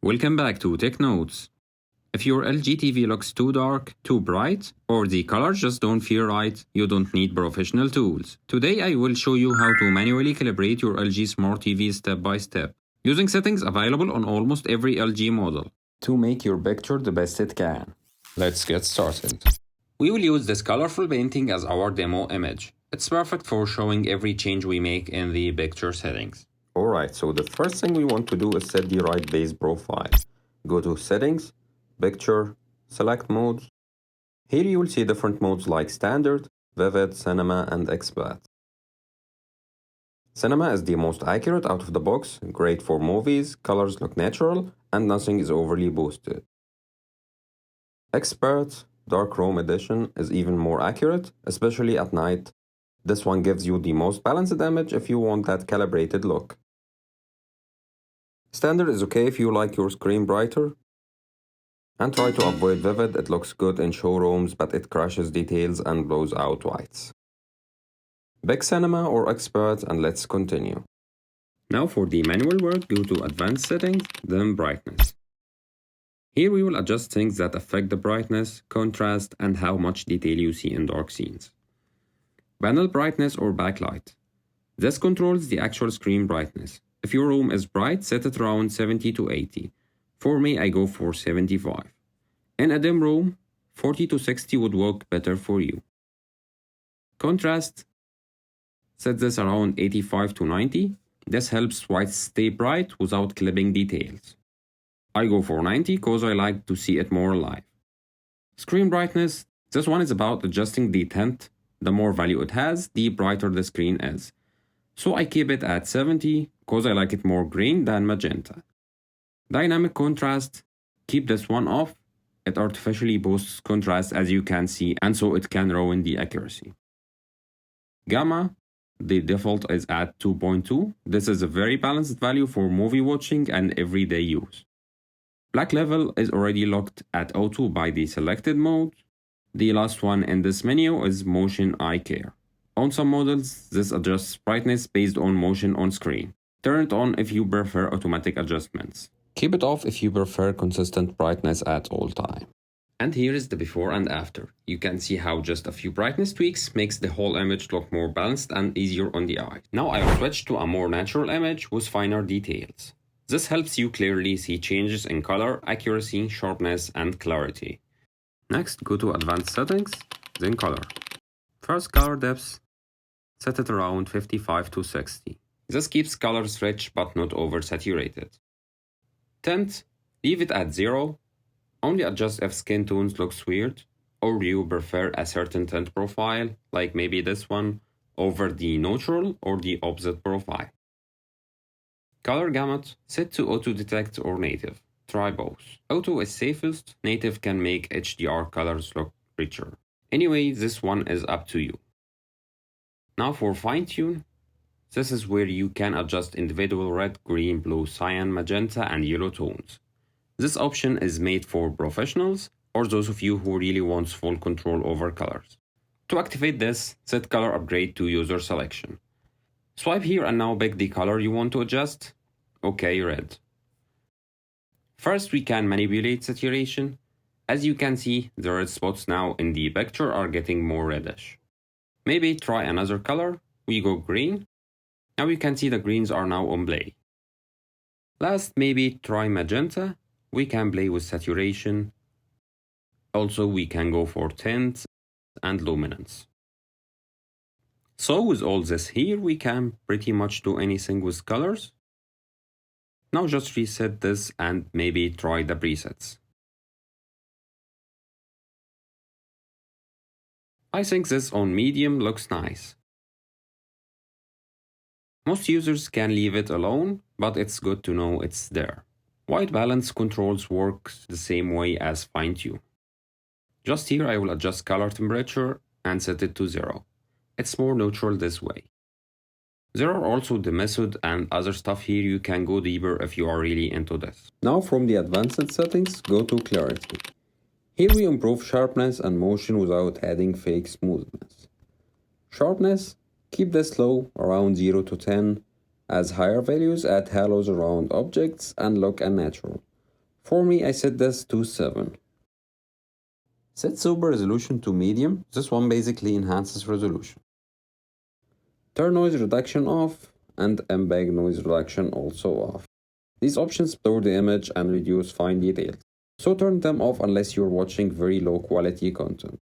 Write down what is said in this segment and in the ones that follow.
Welcome back to Tech Notes. If your LG TV looks too dark, too bright, or the colors just don't feel right, you don't need professional tools. Today I will show you how to manually calibrate your LG Smart TV step by step, using settings available on almost every LG model, to make your picture the best it can. Let's get started. We will use this colorful painting as our demo image. It's perfect for showing every change we make in the picture settings. Alright, so the first thing we want to do is set the right base profile. Go to Settings, Picture, select Modes. Here you will see different modes like Standard, Vivid, Cinema, and Expert. Cinema is the most accurate out of the box, great for movies, colors look natural, and nothing is overly boosted. Expert, Dark Room Edition is even more accurate, especially at night. This one gives you the most balanced image if you want that calibrated look. Standard is okay if you like your screen brighter. And try to avoid Vivid, it looks good in showrooms but it crashes details and blows out whites. Big Cinema or Expert, and let's continue. Now for the manual work, go to Advanced Settings, then Brightness. Here we will adjust things that affect the brightness, contrast, and how much detail you see in dark scenes. Panel brightness or backlight. This controls the actual screen brightness. If your room is bright, set it around 70 to 80. For me, I go for 75. In a dim room, 40 to 60 would work better for you. Contrast. Set this around 85 to 90. This helps whites stay bright without clipping details. I go for 90 because I like to see it more alive. Screen brightness. This one is about adjusting the tint. The more value it has, the brighter the screen is. So I keep it at 70 because I like it more green than magenta. Dynamic contrast. Keep this one off. It artificially boosts contrast as you can see, and so it can ruin the accuracy. Gamma. The default is at 2.2. This is a very balanced value for movie watching and everyday use. Black level is already locked at auto by the selected mode. The last one in this menu is Motion Eye Care. On some models, this adjusts brightness based on motion on screen. Turn it on if you prefer automatic adjustments. Keep it off if you prefer consistent brightness at all time. And here is the before and after. You can see how just a few brightness tweaks makes the whole image look more balanced and easier on the eye. Now I'll switch to a more natural image with finer details. This helps you clearly see changes in color, accuracy, sharpness, and clarity. Next, go to Advanced Settings, then Color. First, Color Depth. Set it around 55 to 60. This keeps colors rich but not oversaturated. Tint, leave it at 0. Only adjust if skin tones looks weird, or you prefer a certain tint profile, like maybe this one, over the neutral or the opposite profile. Color gamut, set to auto detect or native. Try both. Auto is safest, native can make HDR colors look richer. Anyway, this one is up to you. Now for fine tune, this is where you can adjust individual red, green, blue, cyan, magenta, and yellow tones. This option is made for professionals or those of you who really want full control over colors. To activate this, set color upgrade to user selection. Swipe here and now pick the color you want to adjust. OK, red. First, we can manipulate saturation. As you can see, the red spots now in the picture are getting more reddish. Maybe try another color. We go green. Now you can see the greens are now on play. Last, maybe try magenta. We can play with saturation. Also, we can go for tint and luminance. So with all this here, we can pretty much do anything with colors. Now just reset this and maybe try the presets. I think this on medium looks nice. Most users can leave it alone, but it's good to know it's there. White balance controls works the same way as fine tune. Just here I will adjust color temperature and set it to 0. It's more neutral this way. There are also the method and other stuff here. You can go deeper if you are really into this. Now from the advanced settings, go to Clarity. Here we improve sharpness and motion without adding fake smoothness. Sharpness, keep this low, around 0 to 10, as higher values add halos around objects and look unnatural. For me, I set this to 7. Set super resolution to medium. This one basically enhances resolution. Turn noise reduction off and MPEG noise reduction also off. These options blur the image and reduce fine details, so turn them off unless you're watching very low quality content.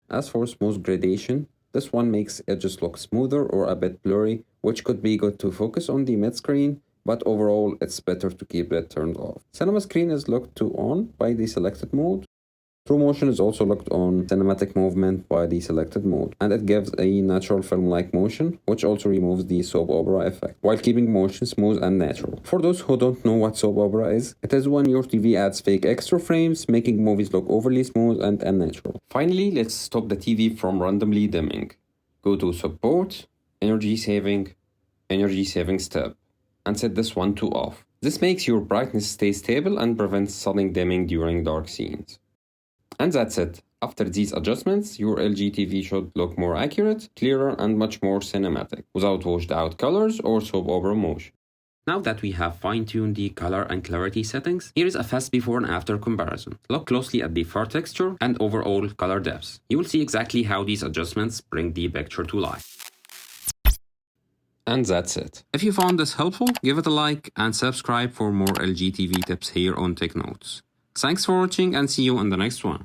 As for smooth gradation, this one makes edges look smoother or a bit blurry, which could be good to focus on the mid-screen, but overall it's better to keep it turned off. Cinema screen is locked to on by the selected mode. True motion is also locked on cinematic movement by the selected mode, and it gives a natural film-like motion, which also removes the soap opera effect, while keeping motion smooth and natural. For those who don't know what soap opera is, it is when your TV adds fake extra frames, making movies look overly smooth and unnatural. Finally, let's stop the TV from randomly dimming. Go to Support, Energy Savings tab, and set this one to off. This makes your brightness stay stable and prevents sudden dimming during dark scenes. And that's it. After these adjustments, your LG TV should look more accurate, clearer, and much more cinematic, without washed out colors or soap opera motion. Now that we have fine-tuned the color and clarity settings, here is a fast before and after comparison. Look closely at the far texture and overall color depths. You will see exactly how these adjustments bring the picture to life. And that's it. If you found this helpful, give it a like and subscribe for more LG TV tips here on TechNotes. Thanks for watching and see you in the next one.